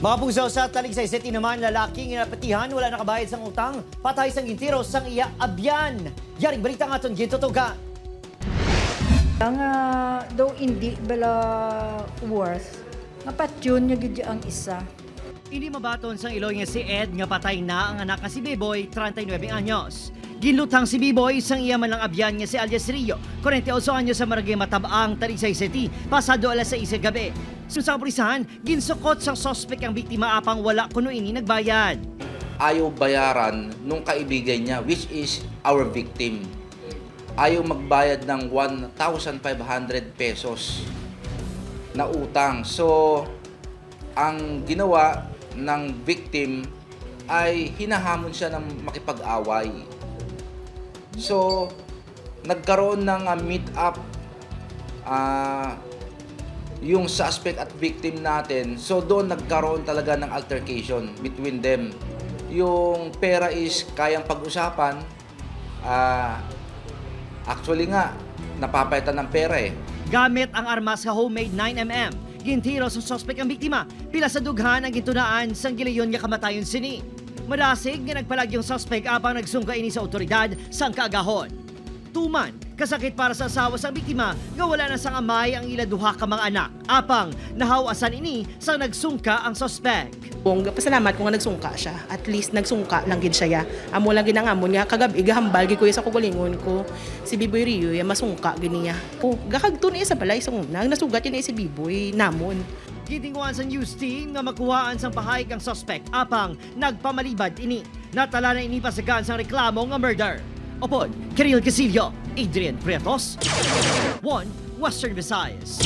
Mga puso sa Talisay City naman, lalaking inapatihan, wala nakabayad sang utang, patay sang gintiro sang iya abyan. Yaring balita nga itong gintutugan. Ang daw hindi bala worth, ngapat yun nga gidya ang isa. Hindi mabaton sang Iloy nga si Ed nga patay na ang anak nga si Biboy, 39 anyos. Ginlutang si Biboy sang iya man lang abyan nga si alias Rio, 48 anyos sa Maragay Matabang, Talisay City, pasado alas 6 gabi. Sa pulisahan, ginsukot sang sospek ang biktima apang wala kuno ini nagbayad. Ayaw bayaran nung kaibigan niya, which is our victim. Ayaw magbayad ng 1,500 pesos na utang. So, ang ginawa ng victim ay hinahamon siya ng makipag-away. So, nagkaroon ng meet-up yung suspect at victim natin. So, doon nagkaroon talaga ng altercation between them. Yung pera is kayang pag-usapan. Actually nga, napapalitan ng pera eh. Gamit ang armas sa homemade 9mm, gintiro sa sospek ang biktima, pila sa dughan ang gintunaan sang gilayon nga kamatayon sini. Madasig nga nagpalag yung sospek apang nagsungka ini sa otoridad sang kaagahon. Tuman, kasakit para sa asawa sang biktima nga wala na sang amay ang ila duha ka mga anak. Apang nahawasan ini sang nagsungka ang sospek. Pasalamat kung nagsungka siya. At least nagsungka lang gid siya ya. Amo lang ginangamon nga kagabi gahambal gid ko sa kugulingon ko. Si Biboy Rio ya masungka gid niya. Gakagto ni sa balay sa unang nasugat ni si Biboy namon. Gitinguan sa news team nga makuhaan sang pahayag ang suspect apang nagpamalibad ini. Natala na ini pasagan sang reklamo nga murder. Opod, Kiril Casillo, Adrian Prietos, 1 Western Visayas.